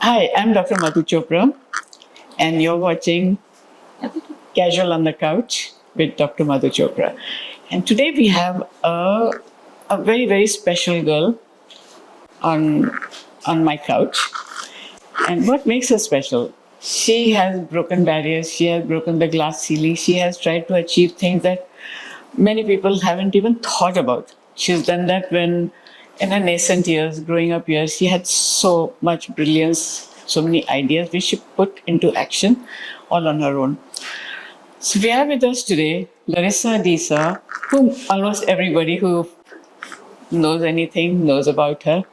Hi, I'm Dr. Madhu Chopra, and you're watching Casual on the Couch with Dr. Madhu Chopra. And today we have a very, very special girl on, on my couch. And what makes her special? She has broken barriers, she has broken the glass ceiling, she has tried to achieve things that many people haven't even thought about. She's done that when, in her nascent years, growing up years, she had so much brilliance, so many ideas which she put into action all on her own. So we have with us today Larissa Disa, whom almost everybody who knows anything knows about her.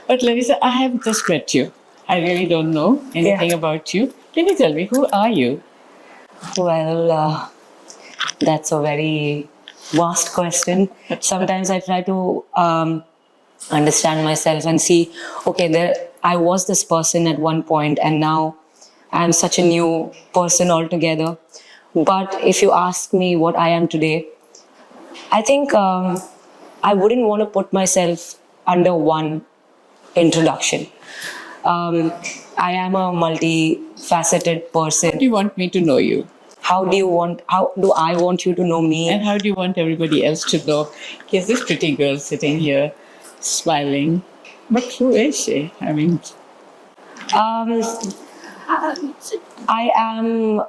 But Larissa, I have just met you. I really don't know anything about you. Can you tell me, who are you? Well, that's a very vast question. Sometimes I try to understand myself and see, okay, there I was this person at one point, and now I'm such a new person altogether. But if you ask me what I am today, I think I wouldn't want to put myself under one introduction. I am a multifaceted person. How do you want me to know you? How do I want you to know me? And how do you want everybody else to know? Here's this pretty girl sitting here, smiling. But who is she? I mean, Um, I am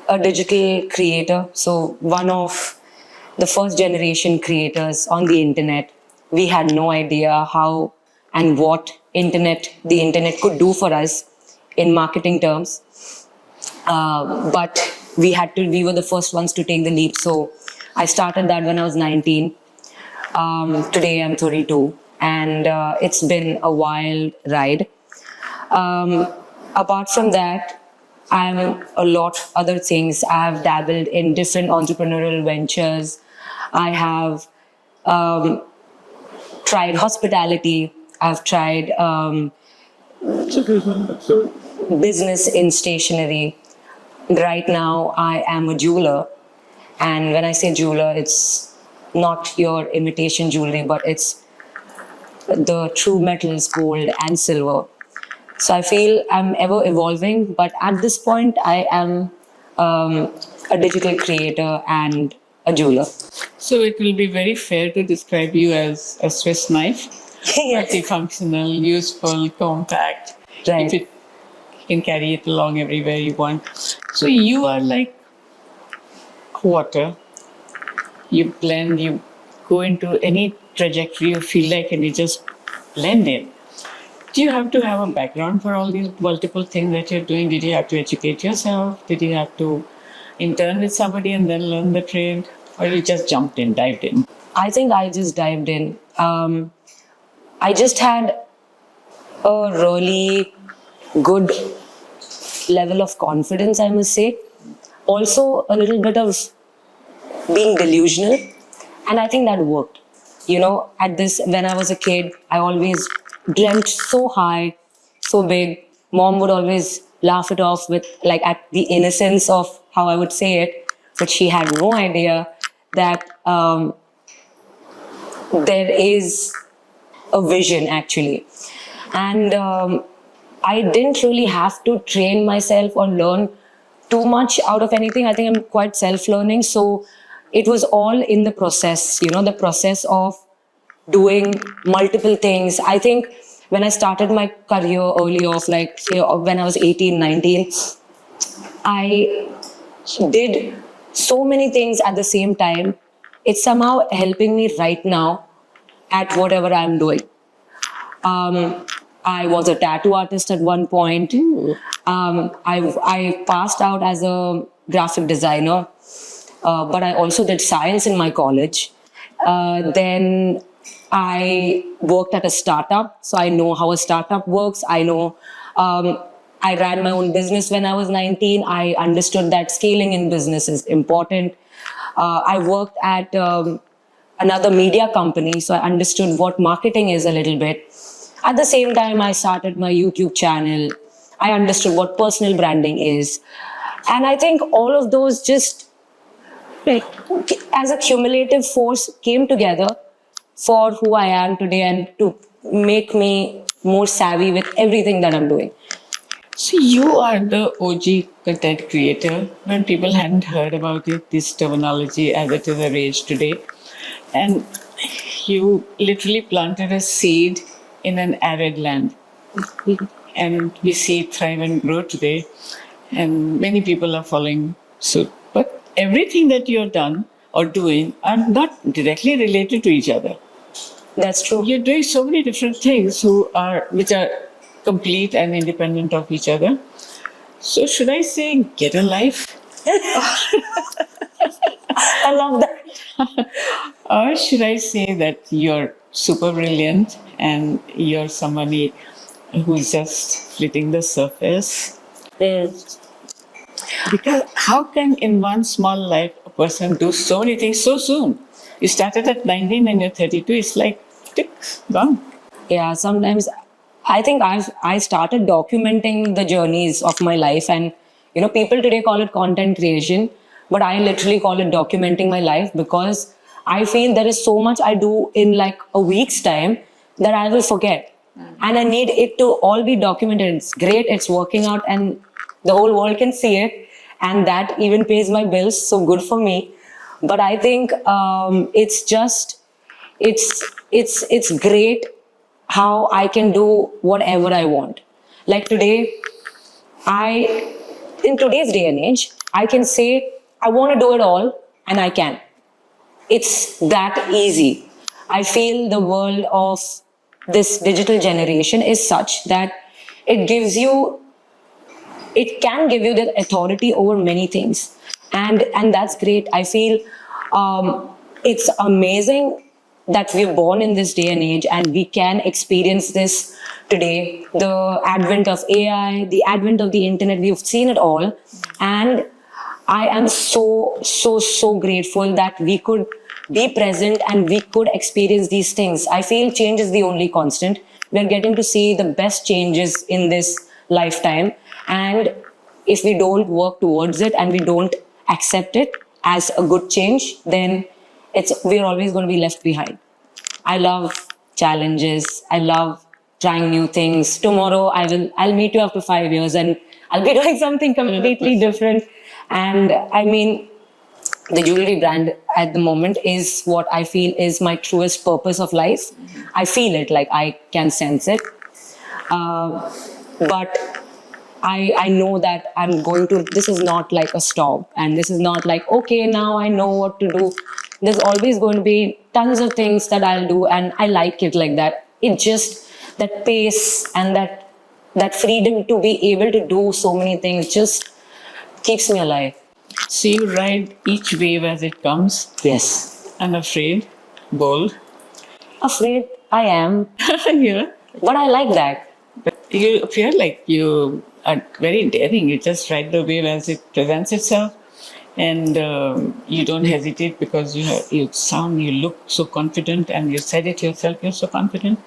a digital creator, so one of the first generation creators on the internet. We had no idea how and what the internet could do for us in marketing terms. But we were the first ones to take the leap. So I started that when I was 19. Today I'm 32, and it's been a wild ride. Um, Apart from that, I'm a lot other things. I have dabbled in different entrepreneurial ventures. I have tried hospitality. I've tried business in stationery. Right now, I am a jeweler. And when I say jeweler, it's not your imitation jewelry, but it's the true metals, gold and silver. So I feel I'm ever evolving, but at this point, I am a digital creator and a jeweler. so it will be very fair to describe you as a Swiss knife, Yes. multifunctional, useful, compact. Right. If it, you can carry it along everywhere you want. So you are like water. You blend, you go into any trajectory you feel like, and you just blend in. Do you have to have a background for all these multiple things that you're doing? Did you have to educate yourself? Did you have to intern with somebody and then learn the trade? Or you just jumped in, dived in? I think I just dived in. I just had a really good level of confidence, I must say. Also, a little bit of being delusional, and I think that worked. When I was a kid, I always dreamt so high, so big. Mom would always laugh it off with, like, at the innocence of how I would say it, but she had no idea that there is a vision actually. And I didn't really have to train myself or learn too much out of anything. I think I'm quite self-learning. So it was all in the process, the process of doing multiple things. I think when I started my career early off, like say, when I was 18, 19, I did so many things at the same time. It's somehow helping me right now at whatever I'm doing. I was a tattoo artist at one point. I passed out as a graphic designer, but I also did science in my college. Then I worked at a startup, so I know how a startup works. I know I ran my own business when I was 19. I understood that scaling in business is important. I worked at another media company, so I understood what marketing is a little bit. At the same time, I started my YouTube channel. I understood what personal branding is. And I think all of those just, like, as a cumulative force, came together for who I am today and to make me more savvy with everything that I'm doing. So you are the OG content creator. When people hadn't heard about it, this terminology as it is arranged today, and you literally planted a seed in an arid land, and we see it thrive and grow today, and many people are following suit. But everything that you're done or doing are not directly related to each other. That's true. You're doing so many different things which are complete and independent of each other. So should I say get a life? I love that. Or should I say that you're super brilliant and you're somebody who's just flitting the surface? Yes. Because how can in one small life a person do so many things so soon? You started at 19 and you're 32. It's like, tick, gone. Yeah, sometimes I think I started documenting the journeys of my life, and people today call it content creation, but I literally call it documenting my life, because I feel there is so much I do in like a week's time that I will forget. And I need it to all be documented. It's great, it's working out, and the whole world can see it, and that even pays my bills, so good for me. But I think it's just it's great how I can do whatever I want. Like today, in today's day and age, I can say I want to do it all, and I can. It's that easy. I feel the world of this digital generation is such that it gives you, it can give you the authority over many things, and that's great. I feel it's amazing that we're born in this day and age and we can experience this today. The advent of AI, the advent of the internet, we've seen it all. And I am so grateful that we could be present and we could experience these things. I feel change is the only constant. We're getting to see the best changes in this lifetime. And if we don't work towards it and we don't accept it as a good change, then we're always going to be left behind. I love challenges. I love trying new things. Tomorrow I'll meet you after 5 years and I'll be doing something completely different. And I mean, the jewelry brand at the moment is what I feel is my truest purpose of life. I feel it, like I can sense it. But I know that this is not like a stop, and this is not like, okay, now I know what to do. There's always going to be tons of things that I'll do, and I like it like that. It just, that pace and that freedom to be able to do so many things just keeps me alive. So you ride each wave as it comes, Yes. unafraid, bold. Afraid I am, Yeah. but I like that. But you appear like you are very daring. You just ride the wave as it presents itself, and you don't hesitate because you look so confident, and you said it yourself. You're so confident.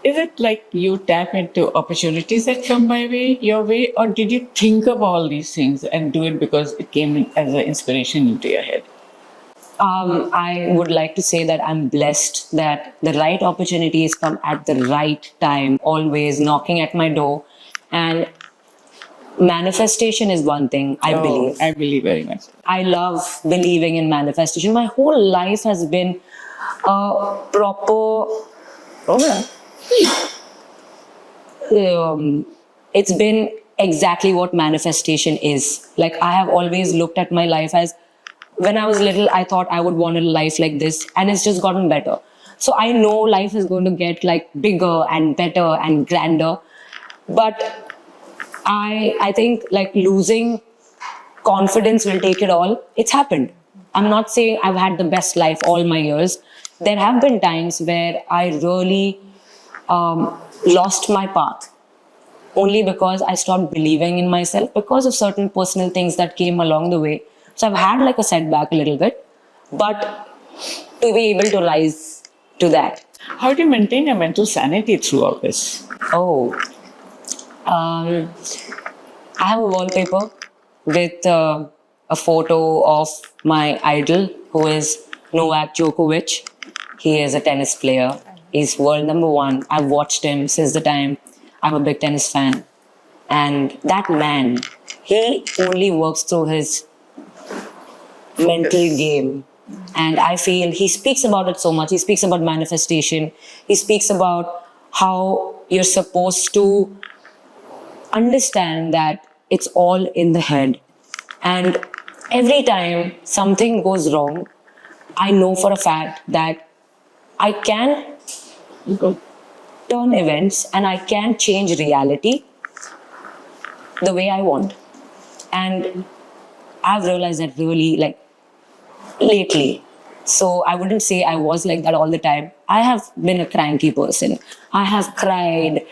Is it like you tap into opportunities that come your way, or did you think of all these things and do it because it came as an inspiration into your head? I would like to say that I'm blessed that the right opportunities come at the right time, always knocking at my door. And manifestation is one thing, I believe. I believe very much. I love believing in manifestation. My whole life has been a proper. It's been exactly what manifestation is. Like, I have always looked at my life as, when I was little, I thought I would want a life like this, and it's just gotten better. So I know life is going to get like bigger and better and grander. But I think like losing confidence will take it all. It's happened. I'm not saying I've had the best life all my years. There have been times where I really lost my path, only because I stopped believing in myself because of certain personal things that came along the way. So I've had like a setback a little bit, but to be able to rise to that. How do you maintain your mental sanity through all this? Oh, I have a wallpaper with a photo of my idol, who is Novak Djokovic. He is a tennis player. He's world number one. I've watched him since the time I'm a big tennis fan. And that man, he only works through his mental game. And I feel he speaks about it so much. He speaks about manifestation. He speaks about how you're supposed to understand that it's all in the head. And every time something goes wrong, I know for a fact that I can Go. turn events and I can change reality the way I want. And I've realized that really like lately. So I wouldn't say I was like that all the time. I have been a cranky person. I have cried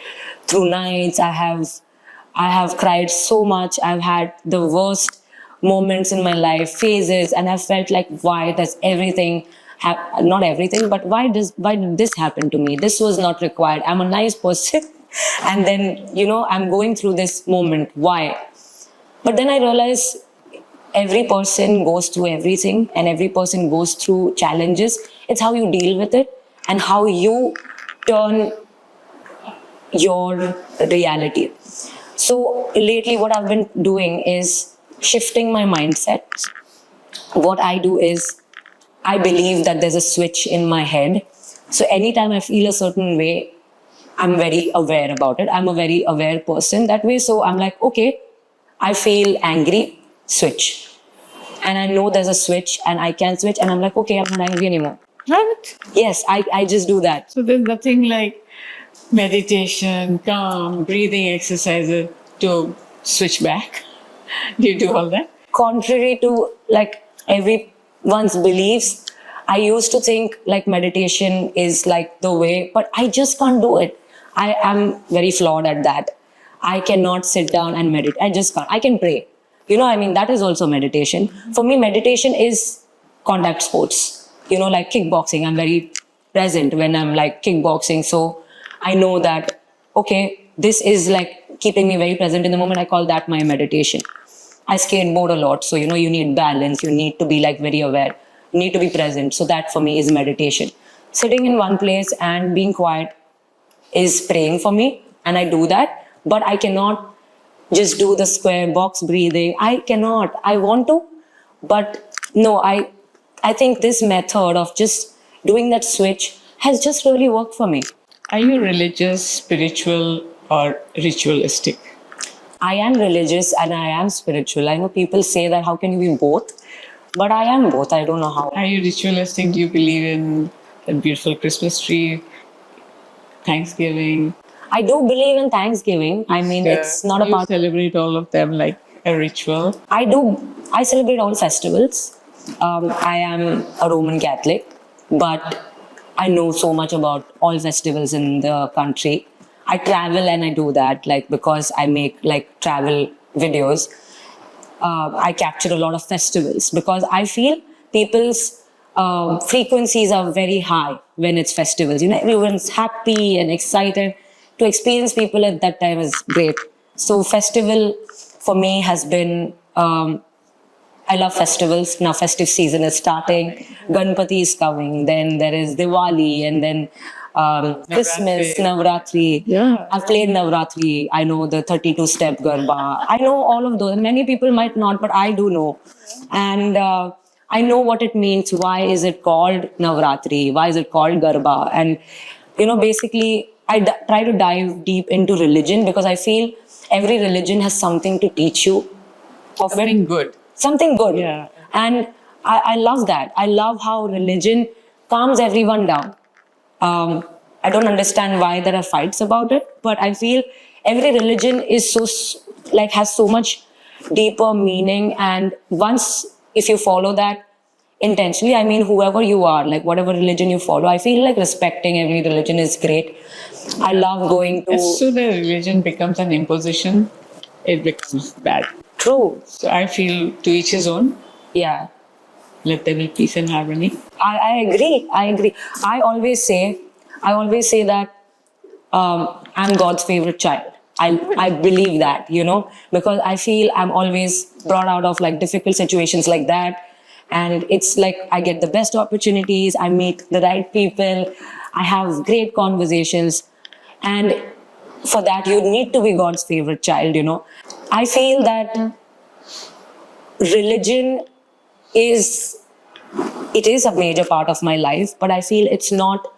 through nights. I have cried so much. I've had the worst moments in my life, phases, and I've felt like why does everything not everything, but why did this happen to me? This was not required. I'm a nice person. And then, I'm going through this moment. Why? But then I realized every person goes through everything and every person goes through challenges. It's how you deal with it and how you turn your reality. So lately what I've been doing is shifting my mindset. What I do is I believe that there's a switch in my head. So anytime I feel a certain way, I'm very aware about it. I'm a very aware person that way. So I'm like, okay, I feel angry, switch. And I know there's a switch and I can switch and I'm like, okay, I'm not angry anymore. Right? Yes, I just do that. So there's nothing like meditation, calm, breathing exercises to switch back. Do you do all that? Contrary to like everyone's beliefs, I used to think like meditation is like the way, but I just can't do it. I am very flawed at that. I cannot sit down and meditate. I just can't. I can pray. That is also meditation. For me, meditation is contact sports. Like kickboxing. I'm very present when I'm like kickboxing. So I know that, okay, this is like keeping me very present in the moment. I call that my meditation. I skateboard a lot. So, you need balance. You need to be like very aware. You need to be present. So that for me is meditation. Sitting in one place and being quiet is praying for me. And I do that. But I cannot just do the square box breathing. I cannot. I want to. But no, I think this method of just doing that switch has just really worked for me. Are you religious, spiritual, or ritualistic? I am religious and I am spiritual. I know people say that how can you be both? But I am both. I don't know how. Are you ritualistic? Do you believe in a beautiful Christmas tree, Thanksgiving? I do believe in Thanksgiving. It's not You about. celebrate all of them like a ritual. I do. I celebrate all festivals. I am a Roman Catholic, but I know so much about all festivals in the country. I travel and I do that because I make travel videos. I capture a lot of festivals because I feel people's frequencies are very high when it's festivals. Everyone's happy and excited. To experience people at that time is great. So festival for me has been, I love festivals. Now festive season is starting. Ganpati is coming. Then there is Diwali and then Christmas, Navratri. Yeah. I've played Navratri. I know the 32-step Garba. I know all of those. Many people might not, but I do know. And I know what it means. Why is it called Navratri? Why is it called Garba? And, basically, I try to dive deep into religion because I feel every religion has something to teach you. Of Something good. Something good. Yeah. And I love that. I love how religion calms everyone down. I don't understand why there are fights about it, but I feel every religion is has so much deeper meaning. And once, if you follow that intentionally, whoever you are, whatever religion you follow, I feel like respecting every religion is great. I love going to. As soon as religion becomes an imposition, it becomes bad. True. So I feel to each his own. Yeah. Let there be peace and harmony. I agree. I always say that I'm God's favorite child. I believe that, because I feel I'm always brought out of difficult situations like that. And it's like I get the best opportunities. I meet the right people. I have great conversations. And for that, you need to be God's favorite child, you know. I feel that religion is it is a major part of my life, but I feel it's not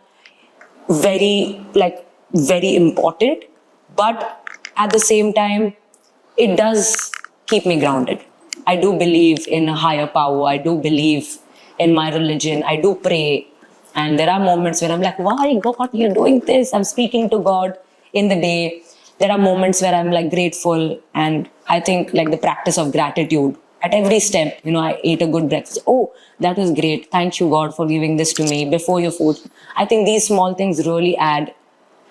very important. But at the same time, it does keep me grounded. I do believe in a higher power. I do believe in my religion. I do pray. And there are moments where I'm like, why God, you're doing this? I'm speaking to God in the day. There are moments where I'm like grateful. And I think like the practice of gratitude at every step, you know, I ate a good breakfast. Oh, that was great. Thank you, God, for giving this to me before your food. I think these small things really add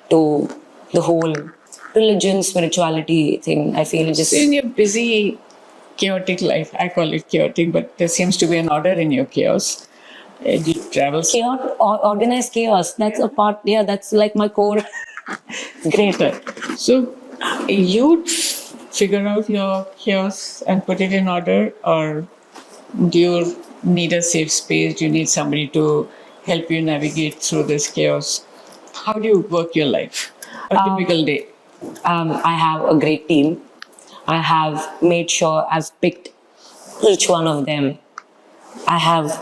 to the whole religion, spirituality thing. I feel just In your busy, chaotic life, I call it chaotic, but there seems to be an order in your chaos. You travel chaos, organized chaos. That's a part, yeah, that's like my core. Great. So you figure out your chaos and put it in order, or do you need a safe space? Do you need somebody to help you navigate through this chaos? How do you work your life? A typical day. I have a great team. I have made sure I've picked each one of them. I have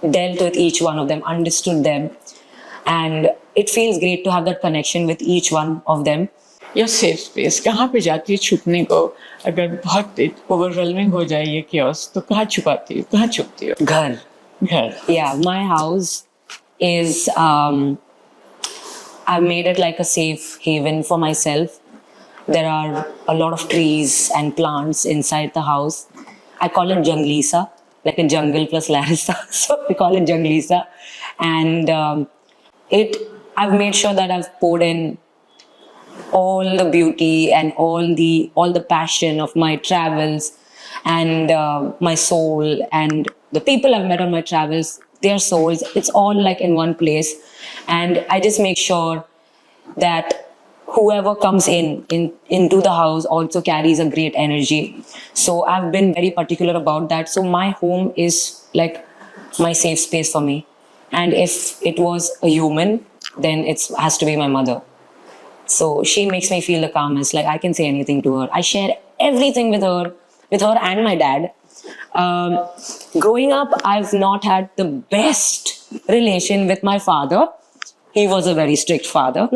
dealt with each one of them, understood them, and it feels great to have that connection with each one of them. या safe space कहाँ पे जाती है छुपने को? अगर बहुत overwhelming हो जाए ये chaos, तो कहाँ छुपाती हो? कहाँ छुपती हो? Ghar. घर. Yeah, my house is, I've made it like a safe haven for myself. There are a lot of trees and plants inside the house. I call it Junglisa, like a jungle plus Larissa. So we call it Junglisa. And I've made sure that I've poured in all the beauty and all the passion of my travels and my soul and the people I've met on my travels, their souls, it's all like in one place. And I just make sure that whoever comes into the house also carries a great energy. So I've been very particular about that. So my home is like my safe space for me. And if it was a human, then it has to be my mother. So she makes me feel the calmest. Like I can say anything to her. I share everything with her and my dad. Growing up, I've not had the best relation with my father. He was a very strict father.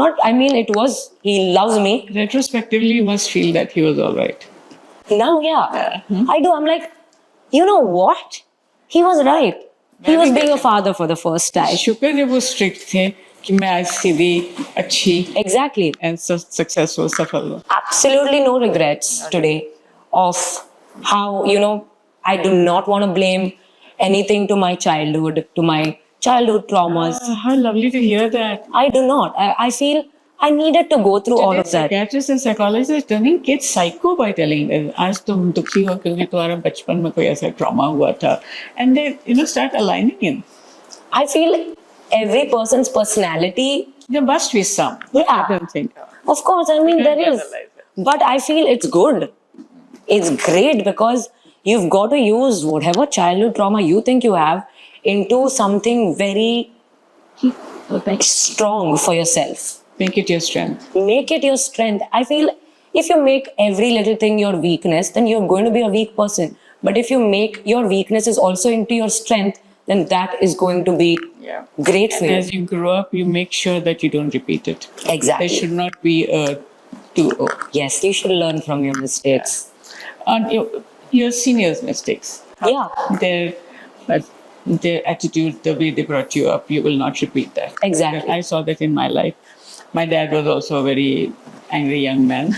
He loves me. Retrospectively, you must feel that he was all right. Now, yeah, I do. I'm like, you know what? He was right. He was being a father for the first time. शुक्र है वो strict थे कि मैं आज सीधी अच्छी Exactly. and successful सफल हूँ. Absolutely no regrets today of how, you know, I do not want to blame anything to my childhood traumas. How lovely to hear that. I do not. I feel I needed to go through all of that. Psychiatrists and psychologists are turning kids psycho by telling them, आज तुम दुखी हो क्योंकि तुम्हारा बचपन में कोई ऐसा trauma हुआ था. And they, start aligning in. I feel every person's personality. There must be some. Yeah. I don't think. Of course, I mean, there is. Generalize it. But I feel it's good. It's great because you've got to use whatever childhood trauma you think you have into something very strong for yourself. Make it your strength. Make it your strength. I feel if you make every little thing your weakness, then you're going to be a weak person. But if you make your weaknesses also into your strength, then that is going to be great for you. As you grow up, you make sure that you don't repeat it. Exactly. There should not be a 2-0. Yes, you should learn from your mistakes. On your seniors' mistakes. Yeah. Their attitude, the way they brought you up, you will not repeat that. Exactly. I saw that in my life. My dad was also a very angry young man.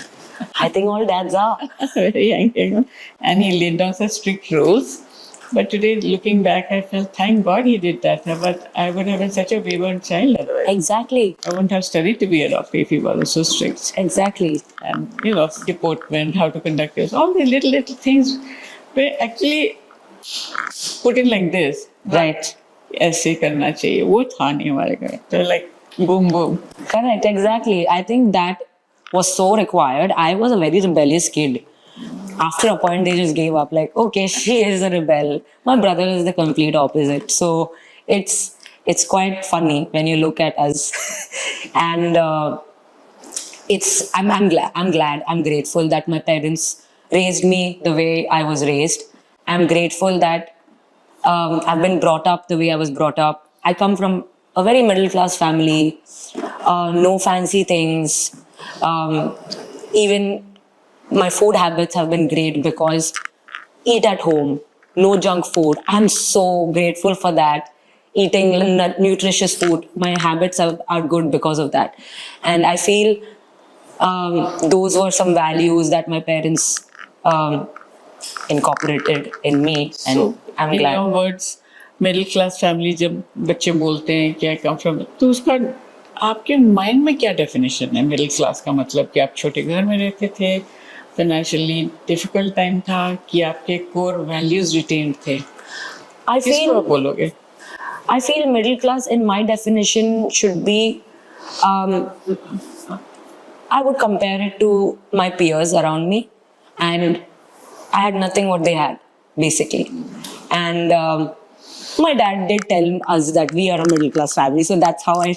I think all dads are. Very angry. And he laid down such strict rules. But today, looking back, I felt, thank God he did that. But I would have been such a wayward child otherwise. Exactly. I wouldn't have studied to be a doctor if he wasn't so strict. Exactly. And, deportment, how to conduct yourself, all the little things were actually put in like this. Right. ऐसे करना चाहिए वो था नहीं हमारे घर. So like boom boom. Correct, exactly. I think that was so required. I was a very rebellious kid. After a point, they just gave up. Like, okay, she is a rebel. My brother is the complete opposite. So it's It's quite funny when you look at us. And I'm grateful that my parents raised me the way I was raised. I'm grateful that I've been brought up the way I was brought up. I come from a very middle class family, no fancy things. Even my food habits have been great because eat at home, no junk food. I'm so grateful for that. Eating nutritious food, my habits are good because of that. And I feel those were some values that my parents incorporated in me, and So, I'm in glad. your words, middle class family जब बच्चे बोलते हैं कि आई come from, तो उसका आपके mind में क्या डेफिनेशन है मिडिल क्लास का? मतलब कि आप छोटे घर में रहते थे, फाइनेंशियली डिफिकल्ट टाइम था, कि आपके कोर वैल्यूज रिटेन्ड थे? I किसको feel आप बोलोगे? I feel middle class in my definition should be, I would compare it to my peers around me, and I had nothing what they had, basically. And my dad did tell us that we are a middle class family, so that's how I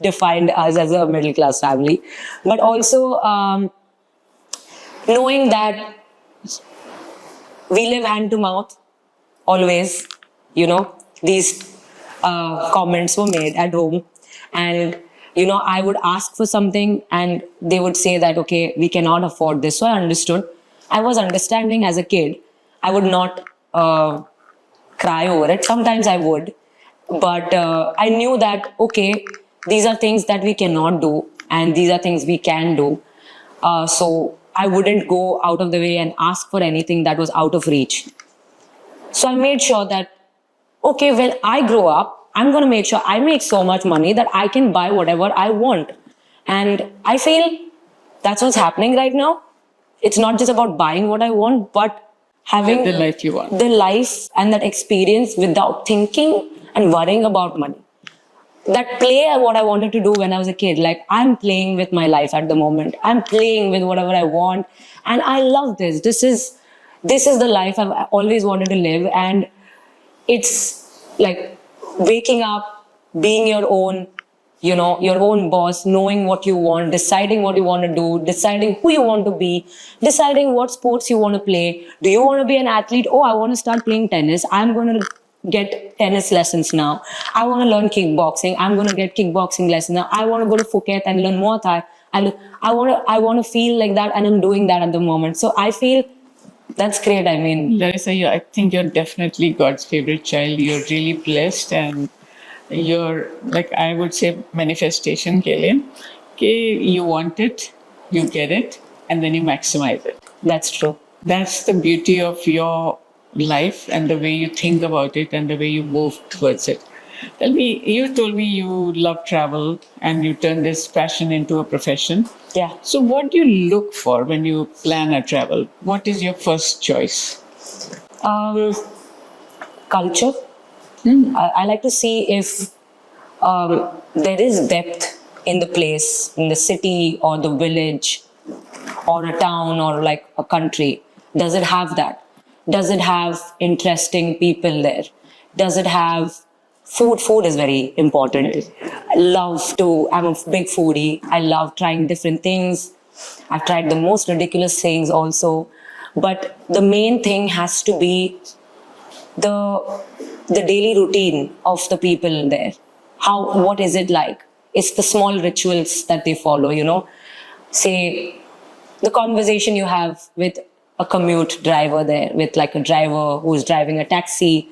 defined us as a middle class family. But also knowing that we live hand to mouth always, these comments were made at home, and I would ask for something and they would say that, okay, we cannot afford this. So I understood. I was understanding as a kid. I would not cry over it. Sometimes I would, but I knew that, okay, these are things that we cannot do and these are things we can do. So I wouldn't go out of the way and ask for anything that was out of reach. So I made sure that, okay, when I grow up, I'm going to make sure I make so much money that I can buy whatever I want. And I feel that's what's happening right now. It's not just about buying what I want, but having The life you want. the life and that experience without thinking and worrying about money. That play what I wanted to do when I was a kid. Like, I'm playing with my life at the moment. I'm playing with whatever I want. And I love this. This is the life I've always wanted to live. And it's like waking up, being your own boss, knowing what you want, deciding what you want to do, deciding who you want to be, deciding what sports you want to play. Do you want to be an athlete? Oh, I want to start playing tennis. I'm going to get tennis lessons now. I want to learn kickboxing. I'm going to get kickboxing lessons now. I want to go to Phuket and learn Muay Thai. I want to feel like that, and I'm doing that at the moment. So I feel that's great. I mean, Larissa, I think you're definitely God's favorite child. You're really blessed, and you're, like, I would say, manifestation के लिए कि you want it, you get it, and then you maximize it. that's true. That's the beauty of your life and the way you think about it and the way you move towards it. Tell me, you told me you love travel and you turn this passion into a profession. Yeah. So, what do you look for when you plan a travel? What is your first choice? Culture. I like to see if there is depth in the place, in the city or the village or a town or like a country. Does it have that? Does it have interesting people there? Does it have food? Food is very important. I'm a big foodie. I love trying different things. I've tried the most ridiculous things also. But the main thing has to be the daily routine of the people there. What is it like? It's the small rituals that they follow. Say the conversation you have with a commute driver there, with like a driver who's driving a taxi,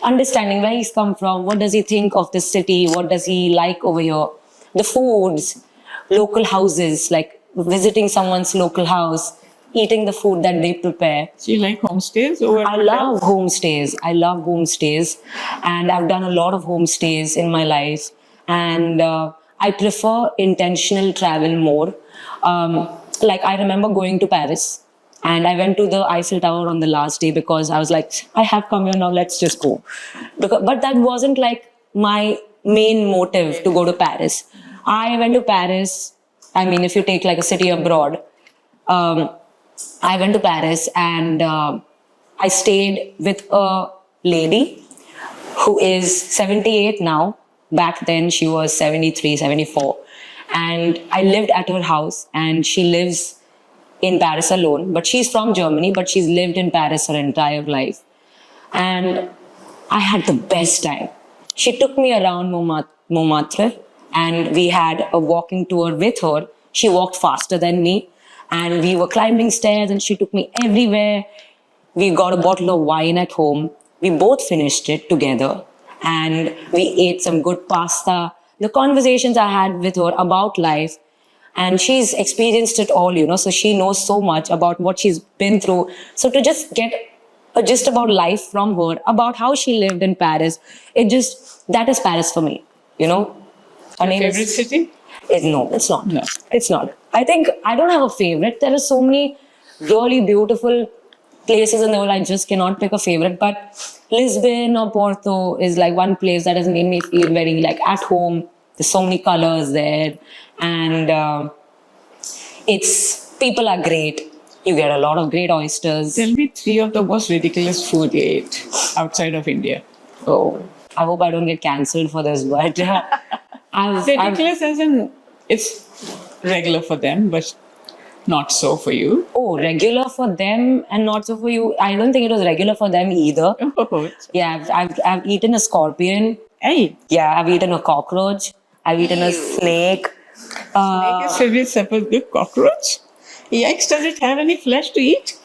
understanding where he's come from, what does he think of the city, what does he like over here, the foods, local houses, like visiting someone's local house, eating the food that they prepare. So, you like homestays over I love homestays. And I've done a lot of homestays in my life. And I prefer intentional travel more. Like, I remember going to Paris, and I went to the Eiffel Tower on the last day because I was like, I have come here now, let's just go. But that wasn't like my main motive to go to Paris. I went to Paris. I mean, if you take like a city abroad, I went to Paris and I stayed with a lady who is 78 now. back then she was 73, 74. And I lived at her house, and she lives in Paris alone. But she's from Germany, but she's lived in Paris her entire life. And I had the best time. She took me around Montmartre, and we had a walking tour with her. She walked faster than me, and we were climbing stairs, and she took me everywhere. We got a bottle of wine at home. We both finished it together, and we ate some good pasta. The conversations I had with her about life, and she's experienced it all, so she knows so much about what she's been through. So to just get a gist about life from her, about how she lived in Paris, that is Paris for me, Her name Favorite is, city? no, it's not. No. It's not. I think I don't have a favorite. There are so many really beautiful places in the world. I just cannot pick a favorite. But Lisbon or Porto is like one place that has made me feel very like at home. There's so many colors there, and it's people are great. You get a lot of great oysters. Tell me three of the most ridiculous food you ate outside of India. Oh, I hope I don't get cancelled for this, but I've Ridiculous as in it's regular for them, but not so for you. oh, regular for them and not so for you. I don't think it was regular for them either. Oh, Yeah, I've eaten a scorpion. hey, Yeah, I've eaten a cockroach. I've eaten a snake. his favorite supper, the cockroach. Yikes, does it have any flesh to eat?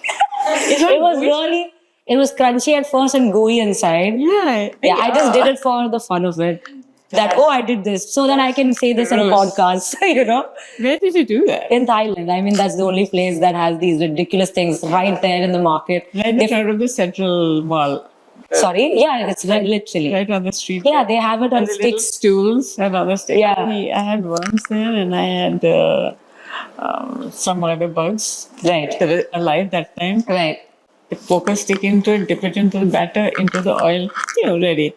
It was crunchy at first and gooey inside. Yeah. Yeah, I just did it for the fun of it. I did this so that I can say this in a Gross. podcast, Where did you do that? In Thailand. I mean, that's the only place that has these ridiculous things right there in the market. Right in front of the central mall. Sorry? Yeah, it's literally. Right on the street. Yeah, they have it on And the little sticks. stools and other stuff. Yeah. I had worms there, and I had some other bugs Right, that were alive that time. right. The poker stick into it, dip it into the batter, into the oil, ready.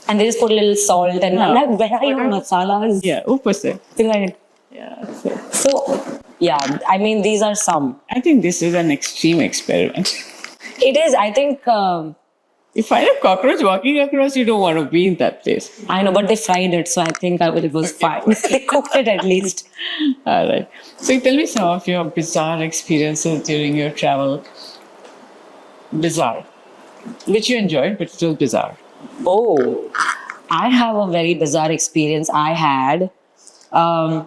And they just put a little salt and Yeah. like, where are your masalas? Yeah, upase. Right. Yeah. So, yeah, I mean, these are some. I think this is an extreme experiment. It is, I think, If I have cockroach walking across, you don't want to be in that place. I know, but they fried it, so I think it was fine. They cooked it at least. All right. So tell me some of your bizarre experiences during your travel. Bizarre. Which you enjoyed, but it was bizarre. Oh, I have a very bizarre experience I had, but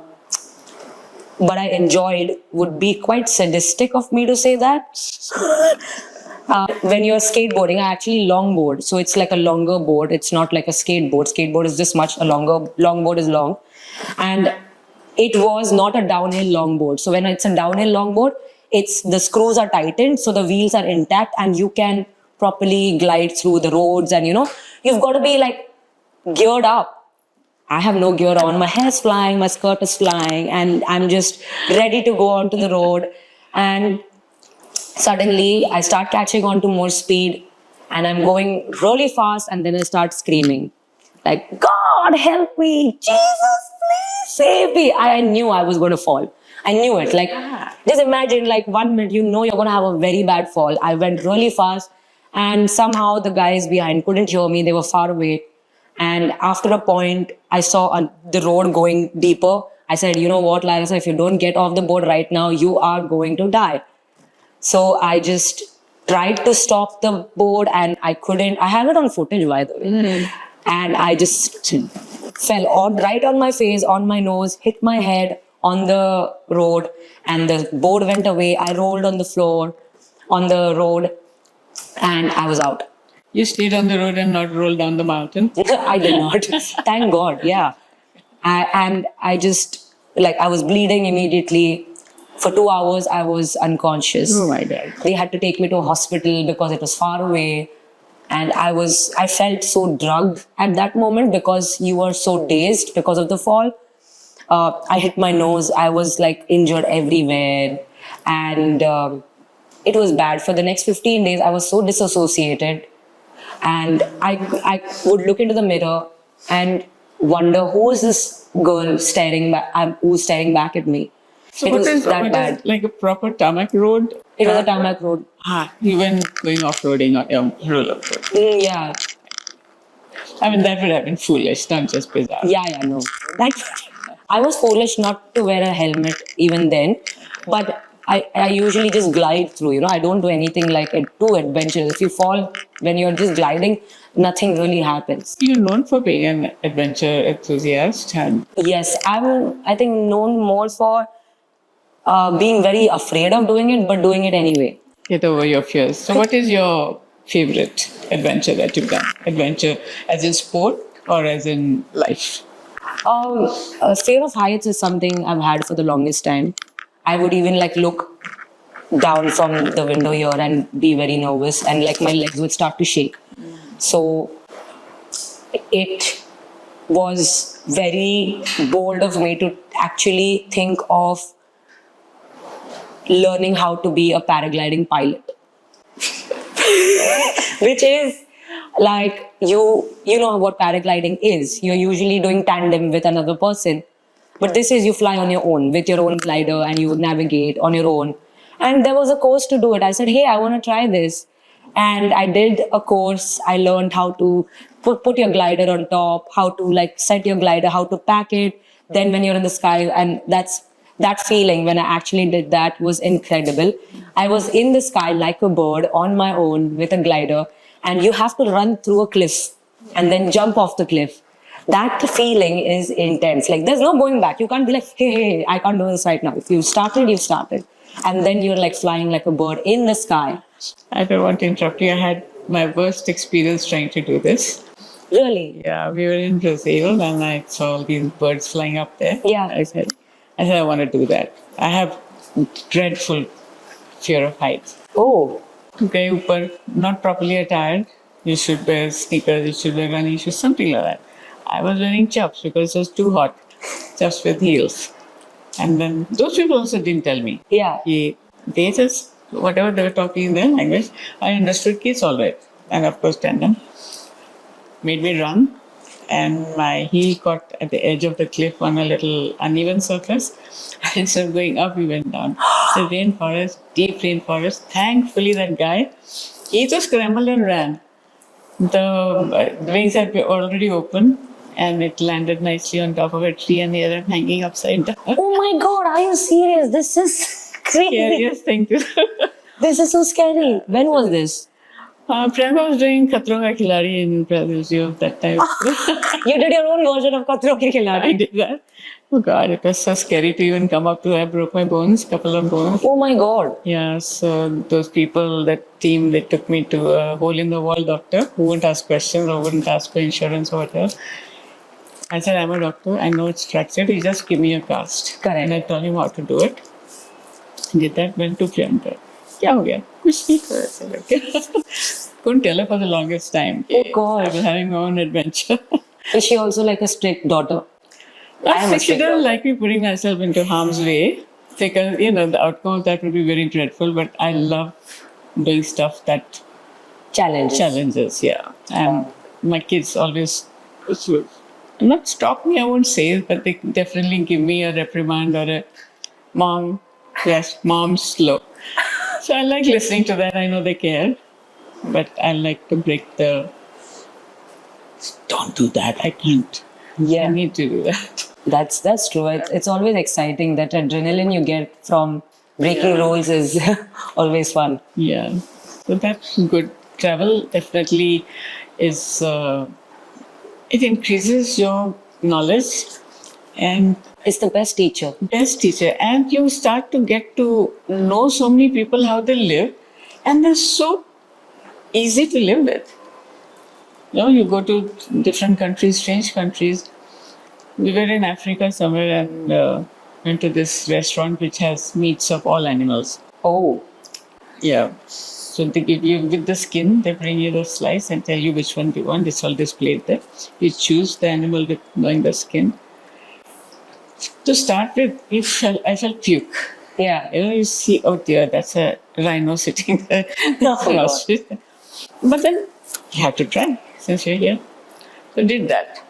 I enjoyed, would be quite sadistic of me to say that. When you're skateboarding, I actually longboard. So it's like a longer board. It's not like a skateboard. Skateboard is this much, a longboard is long. And it was not a downhill longboard. So when it's a downhill longboard, the screws are tightened, so the wheels are intact, and you can properly glide through the roads, and you've got to be like geared up. I have no gear on, my hair's flying, my skirt is flying, and I'm just ready to go onto the road. And suddenly I start catching on to more speed, and I'm going really fast, and then I start screaming like, God help me, Jesus please save me. I knew I was going to fall. I knew it. Like, just imagine, like 1 minute, you're going to have a very bad fall. I went really fast, and somehow the guys behind couldn't hear me. They were far away. And after a point, I saw the road going deeper. I said, you know what, Larissa, if you don't get off the board right now, you are going to die. So I just tried to stop the board, and I couldn't. I have it on footage, by the way. And I just fell right on my face, on my nose, hit my head on the road, and the board went away. I rolled on the floor, on the road, and I was out. You stayed on the road and not rolled down the mountain? I did not. Thank God, yeah. I just, I was bleeding immediately. For 2 hours, I was unconscious. Oh my God. They had to take me to a hospital because it was far away. And I felt so drugged at that moment because you were so dazed because of the fall. I hit my nose. I was injured everywhere. And it was bad. For the next 15 days, I was so disassociated. And I would look into the mirror and wonder, who is this girl who's staring back at me? So It what was is that bad. like a proper tarmac road? It was a tarmac road. You went going off-roading on roller coaster. Yeah. I mean, that would have been foolish, not just bizarre. Yeah, no. That I was foolish not to wear a helmet even then, but I usually just glide through. I don't do anything like too adventurous. If you fall when you're just gliding, nothing really happens. You're known for being an adventure enthusiast, and Yes, I think known more for being very afraid of doing it, but doing it anyway. get over your fears. So, what is your favorite adventure that you've done? Adventure as in sport or as in life? Fear of heights is something I've had for the longest time. I would even like look down from the window here and be very nervous, and like my legs would start to shake. So it was very bold of me to actually think of learning how to be a paragliding pilot, which is like you know what paragliding is. You're usually doing tandem with another person, but this is you fly on your own with your own glider and you navigate on your own. And there was a course to do it. I said, hey, I want to try this, and I did a course. I learned how to put your glider on top, how to like set your glider, how to pack it. Then when you're in the sky, and that feeling when I actually did that was incredible. I was in the sky like a bird on my own with a glider, and you have to run through a cliff and then jump off the cliff. That feeling is intense. Like there's no going back. You can't be like, hey, I can't do this right now. If you started, you started. And then you're like flying like a bird in the sky. I don't want to interrupt you. I had my worst experience trying to do this. Really? Yeah, we were in Brazil and I saw these birds flying up there. Yeah. I want to do that. I have dreadful fear of heights. Oh, Okay, upar, not properly attired. You should wear sneakers, you should wear running shoes, something like that. I was wearing chaps because it was too hot. Chaps with heels. And then those people also didn't tell me. yeah. They just, whatever they were talking in their language, I understood it's all right. And of course, tandem made me run. And my heel caught at the edge of the cliff on a little uneven surface. Instead of going up, we went down. The rainforest, deep rainforest. Thankfully, that guy, he just scrambled and ran. The wings had been already open and it landed nicely on top of a tree and the other hanging upside down. Oh my God, are you serious? This is crazy. Scariest thing to This is so scary. When was this? Priyanka was doing Khatron Ka Khiladi in Brazil that time. You did your own version of Khatron Ke I Khiladi. did that. Oh God, it was so scary to even come up to. I broke my bones, couple of bones. Oh my God. Yeah, so those people, that team, they took me to a hole-in-the-wall doctor who wouldn't ask questions or wouldn't ask for insurance or whatever. I said, I'm a doctor, I know it's fractured, you just give me a cast. Correct. And I told him how to do it. Did that, went to Priyanka. क्या हो गया? कुछ नहीं कर ऐसे करके. Couldn't tell her for the longest time. Oh God. I was having my own adventure. Is she also like a strict daughter? I am a She strict doesn't daughter. like me putting myself into harm's way because, the outcome of that would be very dreadful, but I love doing stuff that Challenge. challenges, yeah. And my kids always not stop me, I won't say, but they definitely give me a reprimand or a mom, yes, mom's slow. So I like listening to that. I know they care, but I like to break the don't do that. I can't. I Yeah, need to do that. that's true. It's always exciting. That adrenaline you get from breaking rules is always fun. Yeah. So that's good. Travel definitely is, it increases your knowledge and It's the best teacher. best teacher. And you start to get to know so many people, how they live. And they're so easy to live with. You go to different countries, strange countries. We were in Africa somewhere and went to this restaurant which has meats of all animals. Oh, Yeah. So they give you with the skin, they bring you the slice and tell you which one you want. It's all displayed there. You choose the animal with knowing the skin. To start with, I felt puke. yeah. You see, oh dear, that's a rhino sitting there. Oh, God. Ostrich. But then you have to try since you're here. So did that.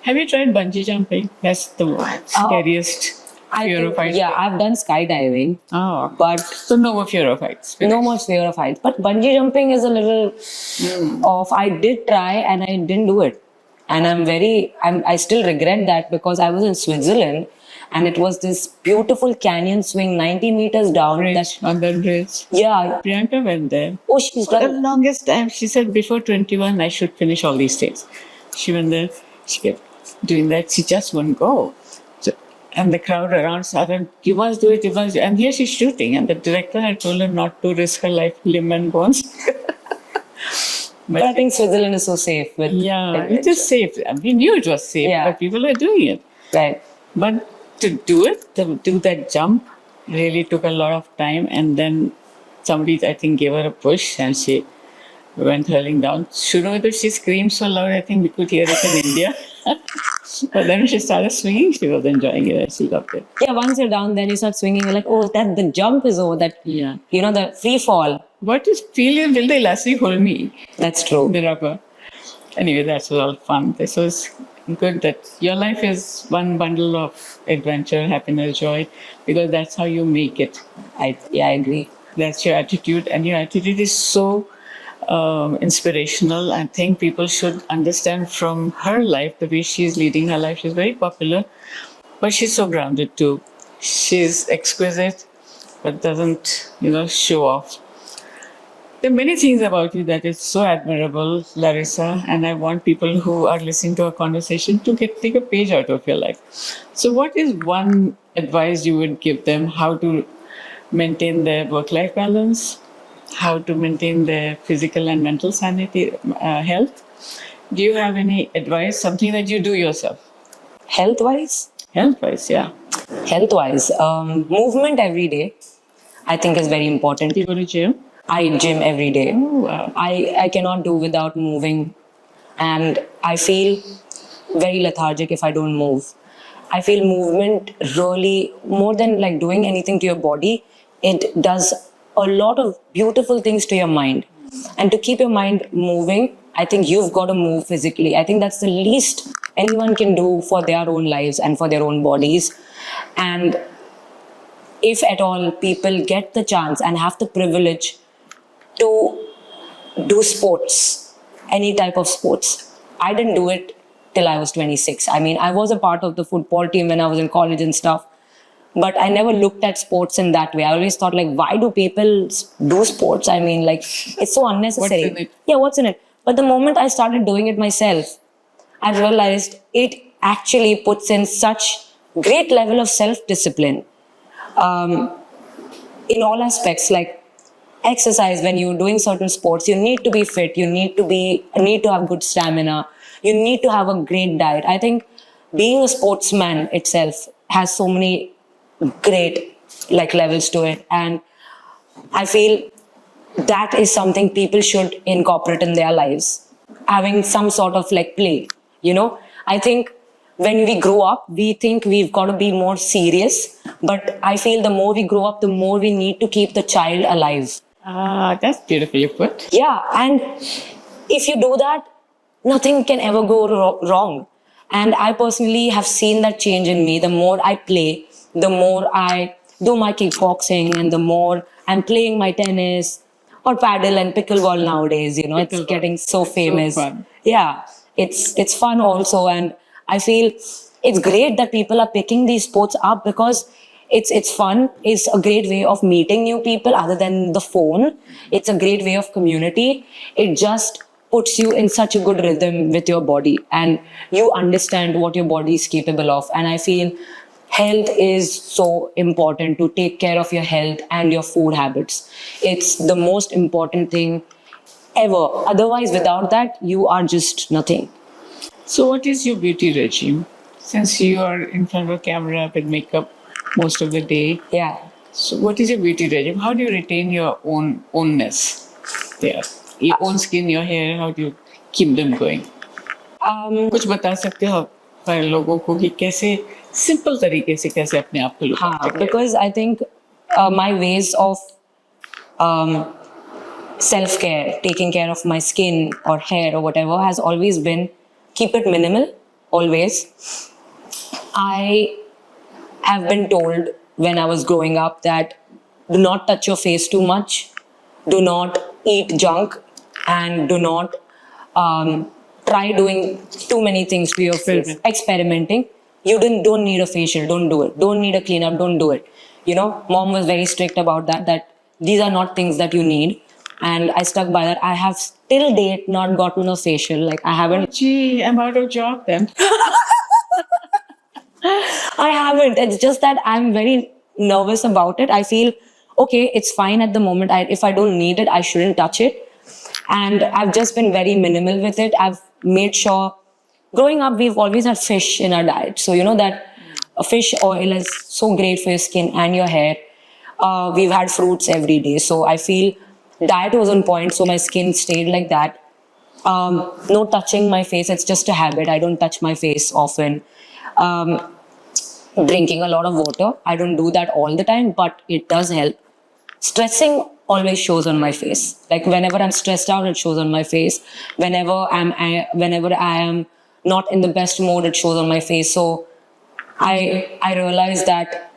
Have you tried bungee jumping? That's the scariest fear of heights. Yeah, I've done skydiving, Oh. but So no more fear of heights. no more fear of heights. But bungee jumping is a little off. I did try and I didn't do it. And I still regret that because I was in Switzerland and it was this beautiful canyon swing 90 meters down. Bridge, on the bridge. Yeah. Priyanka went there. Oh, she's For the done. longest time, she said before 21, I should finish all these things. She went there, she kept doing that. She just wouldn't go. So, and the crowd around started, you must do it, you must do it. And here she's shooting. And the director had told her not to risk her life, limb and bones. But I think Switzerland is so safe with Yeah, it is safe. We knew it was safe, Yeah. but people were doing it. Right. But to do it, to do that jump, really took a lot of time. And then somebody, I think, gave her a push and she went hurling down. Sooner or later, she screamed so loud, I think we could hear it in India. But then when she started swinging, she was enjoying it. She loved it. Yeah, once you're down, then you start swinging. You're like, oh, that the jump is over. That Yeah. the free fall. What is failure will the elastic hold me? That's true. The rubber. Anyway, that was all fun. This was good that your life is one bundle of adventure, happiness, joy, because that's how you make it. I agree. That's your attitude, and your attitude is so inspirational. I think people should understand from her life the way she's leading her life. She's very popular, but she's so grounded too. She's exquisite, but doesn't show off. There are many things about you that is so admirable, Larissa, and I want people who are listening to our conversation to take a page out of your life. So, what is one advice you would give them how to maintain their work-life balance, how to maintain their physical and mental sanity, health? Do you have any advice, something that you do yourself? Health-wise? Health-wise, yeah. Health-wise, movement every day, I think is very important. You go to gym? I gym every day. Oh, wow. I cannot do without moving, and I feel very lethargic if I don't move. I feel movement really, more than like doing anything to your body, it does a lot of beautiful things to your mind. And to keep your mind moving, I think you've got to move physically. I think that's the least anyone can do for their own lives and for their own bodies. And if at all people get the chance and have the privilege to do sports, any type of sports. I didn't do it till I was 26. I mean, I was a part of the football team when I was in college and stuff, but I never looked at sports in that way. I always thought, like, why do people do sports? I mean, like, it's so unnecessary. What's in it? Yeah, what's in it? But the moment I started doing it myself, I realized it actually puts in such great level of self-discipline in all aspects, like exercise. When you're doing certain sports, you need to be fit, you need to have good stamina, you need to have a great diet. I think being a sportsman itself has so many great levels to it, and I feel that is something people should incorporate in their lives, having some sort of play. I think when we grow up, we think we've got to be more serious, but I feel the more we grow up, the more we need to keep the child alive. Ah, that's beautifully put. Yeah, and if you do that, nothing can ever go wrong. And I personally have seen that change in me. The more I play, the more I do my kickboxing, and the more I'm playing my tennis or paddle and pickleball nowadays. It's Pickleball. getting so famous. So fun. Yeah, it's fun also, and I feel it's great that people are picking these sports up because it's fun. It's a great way of meeting new people other than the phone. It's a great way of community. It just puts you in such a good rhythm with your body, and you understand what your body is capable of. And I feel health is so important, to take care of your health and your food habits. It's the most important thing ever. Otherwise, without that, you are just nothing. So, what is your beauty regime? Since you are in front of a camera with makeup most of the day, Yeah. so what is your beauty regime? How do you retain your ownness there? Your own skin, your hair, how do you keep them going? कुछ बता सकते हो पर लोगों को कि कैसे simple तरीके से कैसे अपने आप को look हाँ, after करें? because I think my ways of self-care, taking care of my skin or hair or whatever, has always been keep it minimal, always. I have been told when I was growing up that do not touch your face too much, do not eat junk, and do not try doing too many things to your face, experimenting. You don't need a facial, don't do it. Don't need a cleanup, don't do it. You know, mom was very strict about that. That these are not things that you need, and I stuck by that. I have till date not gotten a facial. Like I haven't. Gee, I'm out of job then. I haven't. It's just that I'm very nervous about it. I feel okay, it's fine at the moment. If I don't need it, I shouldn't touch it. And I've just been very minimal with it. I've made sure. Growing up, we've always had fish in our diet, so you know that a fish oil is so great for your skin and your hair. We've had fruits every day, so I feel diet was on point. So my skin stayed like that. No touching my face. It's just a habit. I don't touch my face often. Drinking a lot of water. I don't do that all the time, but it does help. Stressing always shows on my face. Like whenever I'm stressed out, it shows on my face. Whenever I am not in the best mood, it shows on my face. So I realize that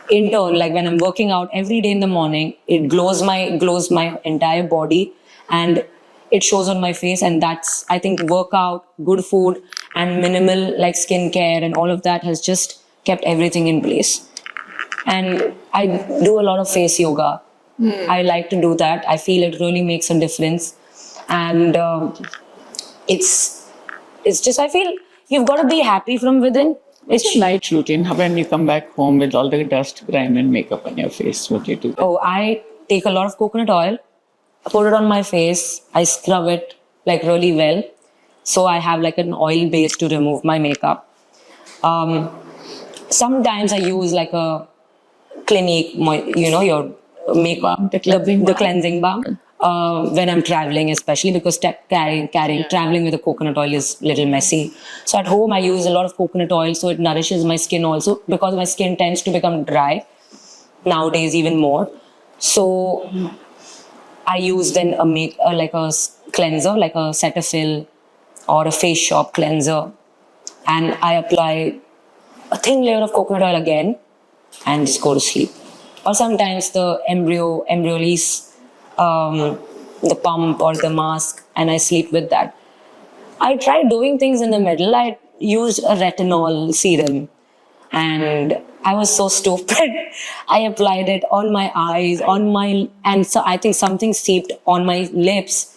in turn, like when I'm working out every day in the morning, it glows my entire body, and it shows on my face. And that's, I think, workout, good food, and minimal like skincare and all of that has just kept everything in place. And I do a lot of face yoga. I like to do that. I feel it really makes a difference. And it's just, I feel you've got to be happy from within. It's a night routine. When you come back home with all the dust, grime, and makeup on your face, what do you do? Oh, I take a lot of coconut oil, I put it on my face, I scrub it like really well. So I have like an oil base to remove my makeup. Sometimes I use like a Clinique, you know, your makeup, the cleansing balm. When I'm traveling, especially because traveling with a coconut oil is a little messy. So at home, I use a lot of coconut oil, so it nourishes my skin also, because my skin tends to become dry nowadays even more. So I use then like a cleanser, like a Cetaphil or a Face Shop cleanser, and I apply a thin layer of coconut oil again and just go to sleep. Or sometimes the Embryolisse, the pump or the mask, and I sleep with that. I tried doing things in the middle. I used a retinol serum, and I was so stupid. I applied it on my eyes, and so I think something seeped on my lips.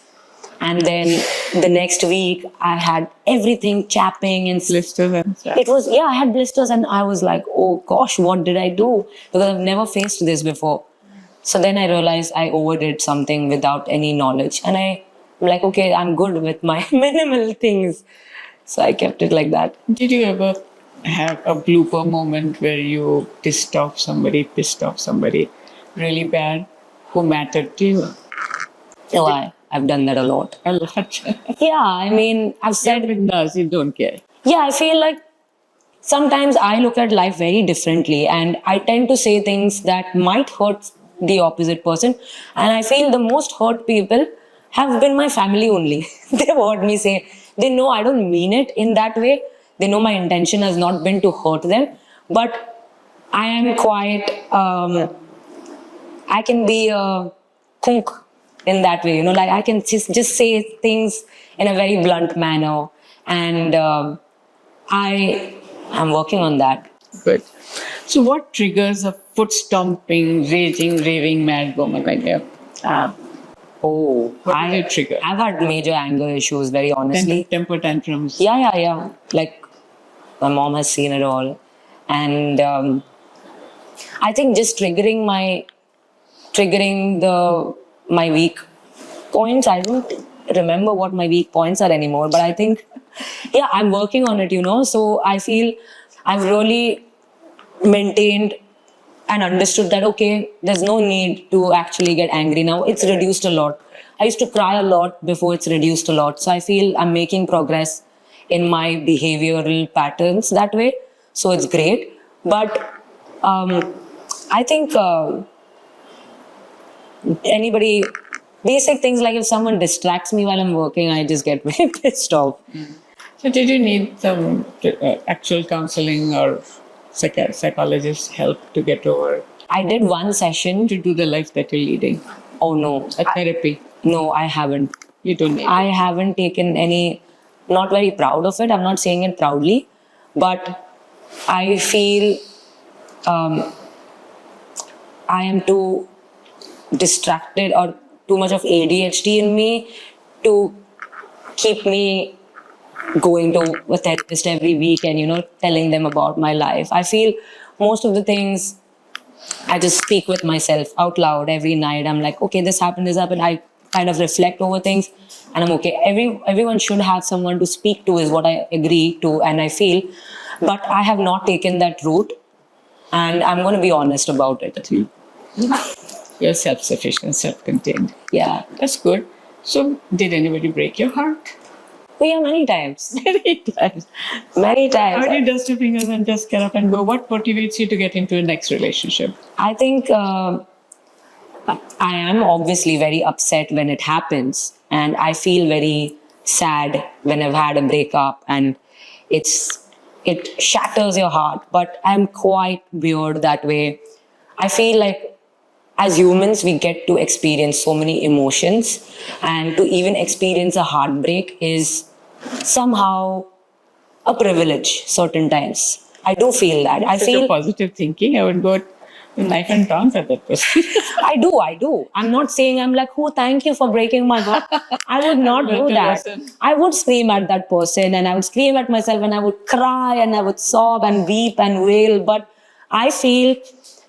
And then the next week, I had everything chapping and Blisters and stuff. it was, I had blisters, and I was like, oh gosh, what did I do? Because I've never faced this before. So then I realized I overdid something without any knowledge. And I'm like, okay, I'm good with my minimal things. So I kept it like that. Did you ever have a blooper moment where you pissed off somebody really bad who mattered to you? No, I've done that a lot. A lot. Yeah, I mean, I've said, Everyone does, you don't care. yeah, I feel like sometimes I look at life very differently, and I tend to say things that might hurt the opposite person. And I feel the most hurt people have been my family only. They've heard me say, they know I don't mean it in that way. They know my intention has not been to hurt them. But I am quite, I can be a kook in that way, you know, like I can just say things in a very blunt manner. And I'm working on that. Good. So what triggers a foot stomping, raging, raving mad woman like you? Oh, What does it trigger? I've had major anger issues, very honestly. Temper tantrums. Yeah. Like my mom has seen it all. And I think just triggering my weak points. I don't remember what my weak points are anymore, but I think, yeah, I'm working on it, you know. So I feel I've really maintained and understood that, okay, there's no need to actually get angry now. It's reduced a lot. I used to cry a lot before, it's reduced a lot. So I feel I'm making progress in my behavioral patterns that way. So it's great. But I think basic things like if someone distracts me while I'm working, I just get very pissed off. So did you need some actual counseling or psychologist help to get over, I did one session. to do the life that you're leading? Oh no. A therapy? No, I haven't. You don't need I haven't taken any, not very proud of it. I'm not saying it proudly, but I feel I am too distracted or too much of ADHD in me to keep me going to a therapist every week and, telling them about my life. I feel most of the things I just speak with myself out loud every night. I'm like, okay, this happened, this happened. I kind of reflect over things and I'm okay. Everyone should have someone to speak to is what I agree to and I feel. But I have not taken that route and I'm going to be honest about it. You're self-sufficient, self-contained. Yeah. That's good. So, did anybody break your heart? Yeah, many times. Many times. Many times. How do you dust your fingers and just get up and go? What motivates you to get into a next relationship? I think I am obviously very upset when it happens, and I feel very sad when I've had a breakup, and it shatters your heart. But I'm quite weird that way. I feel like as humans, we get to experience so many emotions, and to even experience a heartbreak is somehow a privilege. Certain times, I do feel that. I Such feel a positive thinking. I would go with knife and tongs at that person. I do. I'm not saying I'm like, oh, thank you for breaking my heart. I would not do that. I would scream at that person and I would scream at myself and I would cry and I would sob and weep and wail. But I feel,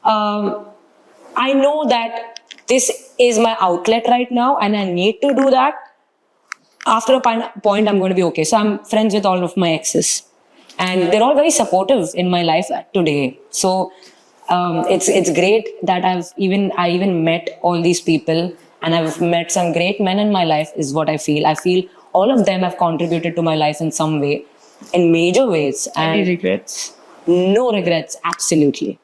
I know that this is my outlet right now and I need to do that. After a point, I'm going to be okay. So I'm friends with all of my exes. And they're all very supportive in my life today. So it's great that I even met all these people and I've met some great men in my life is what I feel. I feel all of them have contributed to my life in some way, in major ways. Any And regrets? no regrets, absolutely.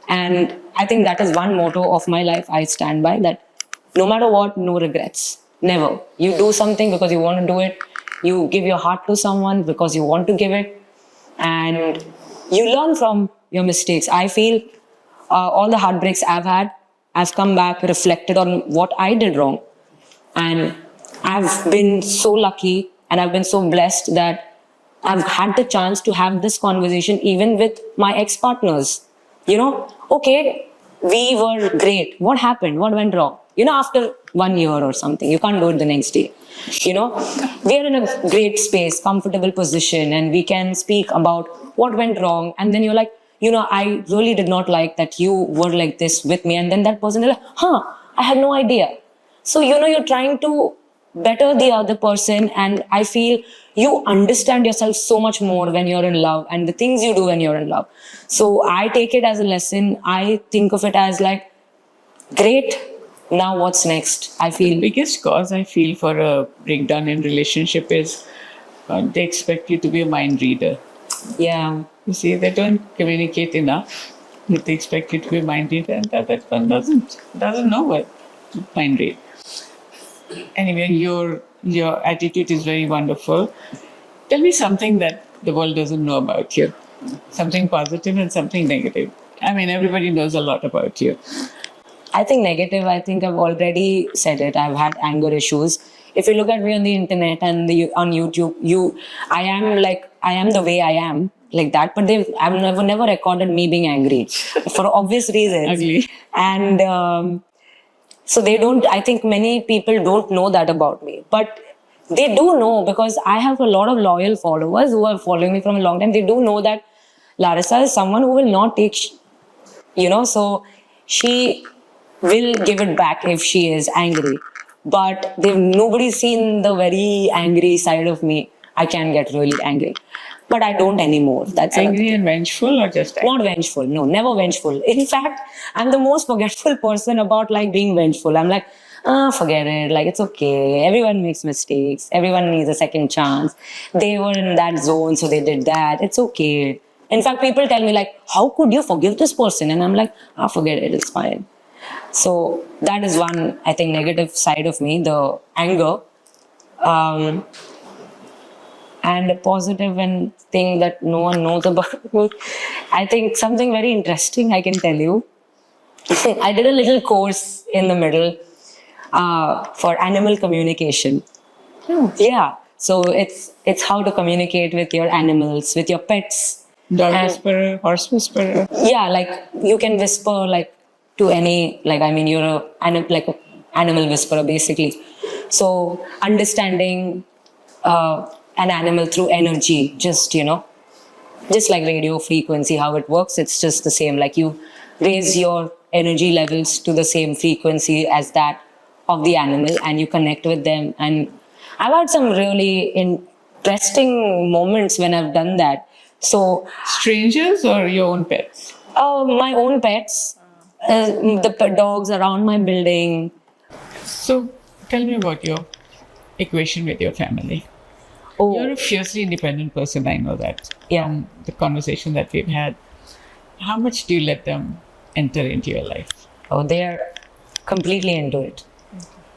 And I think that is one motto of my life I stand by, that no matter what, no regrets. Never. You do something because you want to do it. You give your heart to someone because you want to give it. And you learn from your mistakes. I feel all the heartbreaks I've had, I've come back, reflected on what I did wrong. And I've been so lucky and I've been so blessed that I've had the chance to have this conversation even with my ex-partners. Okay, we were great. What happened? What went wrong? After 1 year or something, you can't do it the next day. We are in a great space, comfortable position, and we can speak about what went wrong. And then you're like, I really did not like that you were like this with me. And then that person is like, I had no idea. So, you're trying to better the other person. And I feel you understand yourself so much more when you're in love and the things you do when you're in love. So I take it as a lesson. I think of it as like, great. Now what's next? I feel Biggest cause I feel for a breakdown in relationship is they expect you to be a mind reader. yeah. You see, they don't communicate enough. They expect you to be a mind reader, and that one doesn't know what mind read. Anyway, your attitude is very wonderful. Tell me something that the world doesn't know about you. Something positive and something negative. I mean, everybody knows a lot about you. I think negative, I think I've already said it. I've had anger issues. If you look at me on the internet and on YouTube, I am the way I am, like that. But I've never recorded me being angry for obvious reasons. Ugly. And so they don't, I think many people don't know that about me. But they do know, because I have a lot of loyal followers who are following me from a long time. They do know that Larissa is someone who will not take, so she will give it back if she is angry. But nobody's seen the very angry side of me. I can get really angry. But I don't anymore. That's Angry and vengeful or just angry? not vengeful. No, never vengeful. In fact, I'm the most forgetful person about like being vengeful. I'm like, forget it. Like, it's okay. Everyone makes mistakes. Everyone needs a second chance. They were in that zone, so they did that. It's okay. In fact, people tell me like, how could you forgive this person? And I'm like, forget it. It's fine. So that is one, I think, negative side of me, the anger. And a positive and thing that no one knows about me. I think something very interesting I can tell you. I did a little course in the middle for animal communication. Yeah. So it's how to communicate with your animals, with your pets. Dog And- whisperer, horse whisperer. Yeah, like you can whisper like to any, like, I mean, you're like a animal whisperer basically. So understanding an animal through energy, just like radio frequency, how it works, it's just the same. Like you raise your energy levels to the same frequency as that of the animal and you connect with them. And I've had some really interesting moments when I've done that. So Strangers or your own pets? my own pets, the dogs around my building. So tell me about your equation with your family. Oh, You're a fiercely independent person, I know that. Yeah. From the conversation that we've had. How much do you let them enter into your life? oh, they're completely into it.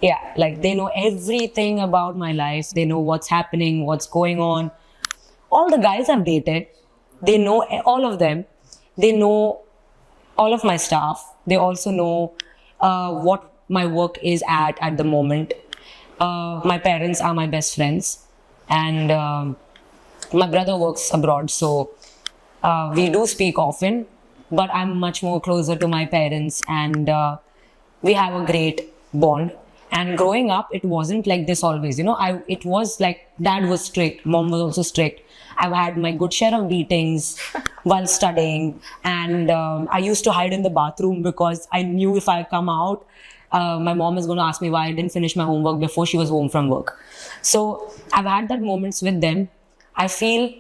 Yeah, like they know everything about my life. They know what's happening, what's going on. All the guys I've dated, they know all of them. They know all of my staff. They also know what my work is at the moment. My parents are my best friends, and my brother works abroad, so we do speak often. But I'm much more closer to my parents, and we have a great bond. And growing up, it wasn't like this always. It was like dad was strict, mom was also strict. I've had my good share of beatings while studying, and I used to hide in the bathroom because I knew if I come out, my mom is going to ask me why I didn't finish my homework before she was home from work. So I've had that moments with them. I feel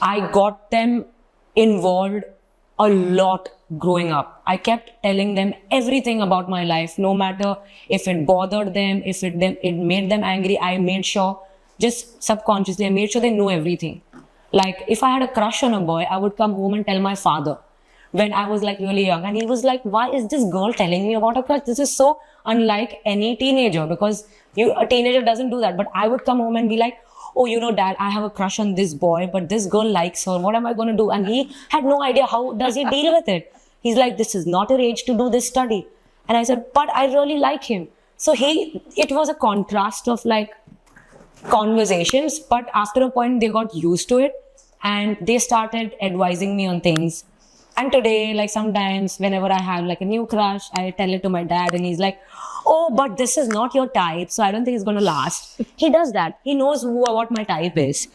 I got them involved a lot growing up. I kept telling them everything about my life, no matter if it bothered them, if it made them angry. I made sure, just subconsciously, I made sure they know everything. Like if I had a crush on a boy, I would come home and tell my father when I was like really young. And he was like, why is this girl telling me about a crush? This is so unlike any teenager, because a teenager doesn't do that. But I would come home and be like, oh, dad, I have a crush on this boy, but this girl likes her. What am I going to do? And he had no idea how does he deal with it. He's like, this is not your age to do this study. And I said, but I really like him. So it was a contrast of like conversations, but after a point they got used to it and they started advising me on things. And today, like sometimes whenever I have like a new crush, I tell it to my dad and he's like, oh, but this is not your type, so I don't think it's going to last. He does that. He knows what my type is.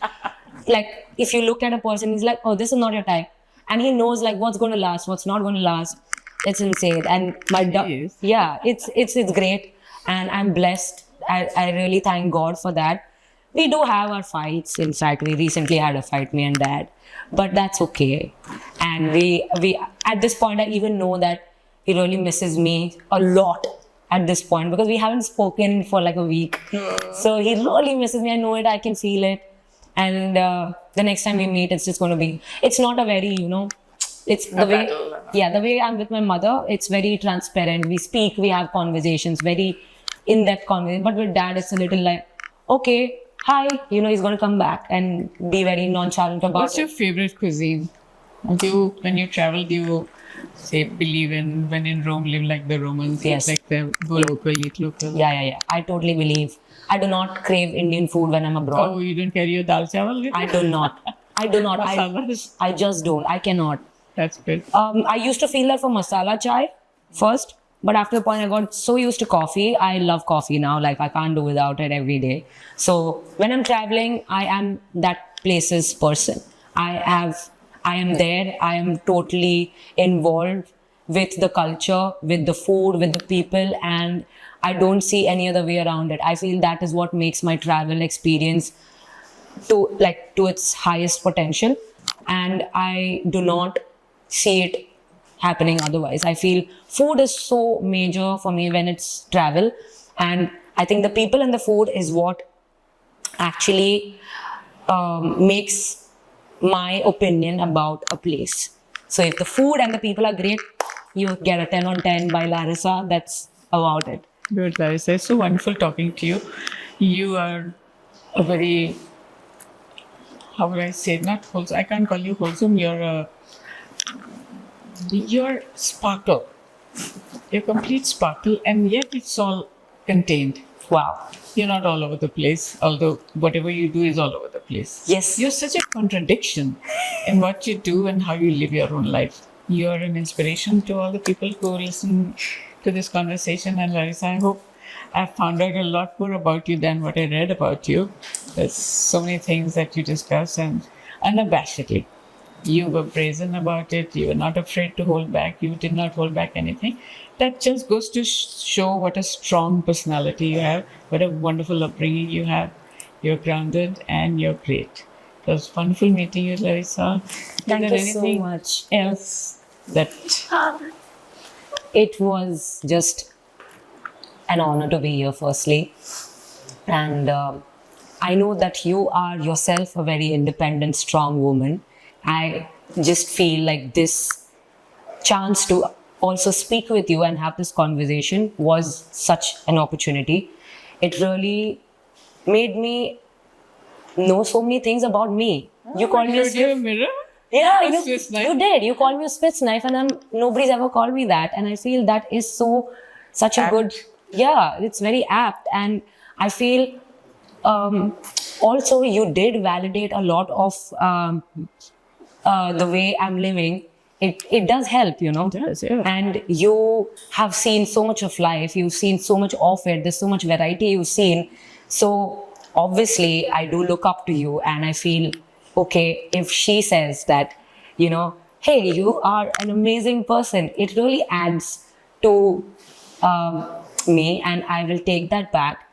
Like if you look at a person, he's like, oh, this is not your type. And he knows like what's going to last, what's not going to last. It's insane. And my Yes. yeah, it's great. And I'm blessed. I really thank God for that. We do have our fights. In fact, we recently had a fight, me and dad, but that's okay. And we at this point, I even know that he really misses me a lot at this point because we haven't spoken for like a week. So he really misses me. I know it. I can feel it. And the next time we meet, it's just going to be. It's not a very it's the way. Yeah, the way I'm with my mother, it's very transparent. We speak, we have conversations, very in-depth conversation. But with dad, it's a little like, okay, hi, he's going to come back and be very nonchalant about What's your favorite cuisine? When you travel, do you say believe in when in Rome, live like the Romans, Yes. eat like the go local, eat local? Yeah. I totally believe. I do not crave Indian food when I'm abroad. Oh, you don't carry your dal chawal with I you? do not. Masalas. I just don't. I cannot. That's good. I used to feel that for masala chai first, but after a point I got so used to coffee. I love coffee now. Like I can't do without it every day. So when I'm traveling, I am that place's person. I am there. I am totally involved with the culture, with the food, with the people, and I don't see any other way around it. I feel that is what makes my travel experience to its highest potential, and I do not see it happening otherwise. I feel food is so major for me when it's travel, and I think the people and the food is what actually makes my opinion about a place. So if the food and the people are great, you get a 10 on 10 by Larissa. That's about it. Good, Larissa. It's so wonderful talking to you. You are a very, how would I say, not wholesome. I can't call you wholesome. You're sparkle. You're complete sparkle, and yet it's all contained. Wow. You're not all over the place, although whatever you do is all over the place. Yes. You're such a contradiction in what you do and how you live your own life. You're an inspiration to all the people who listen to this conversation. And Larissa, I hope I've found out a lot more about you than what I read about you. There's so many things that you discuss, and unabashedly, you were brazen about it. You were not afraid to hold back. You did not hold back anything. That just goes to show what a strong personality you have, what a wonderful upbringing you have. You're grounded and you're great. It was wonderful meeting you, Larissa. Is Thank there you so anything much. else that It was just an honor to be here, firstly. And I know that you are yourself a very independent, strong woman. I just feel like this chance to also speak with you and have this conversation was such an opportunity. It really made me know so many things about me. You called me a showed you a Swiss. mirror? Yeah, A Swiss knife? you did. You called me a Swiss knife, and nobody's ever called me that. And I feel that is such a Apt. good, yeah, it's very apt. And I feel also you did validate a lot of the way I'm living. It does help, you know. It does, yeah. And you have seen so much of life. You've seen so much of it. There's so much variety you've seen. So obviously, I do look up to you, and I feel okay if she says that, you know, hey, you are an amazing person. It really adds to me, and I will take that back.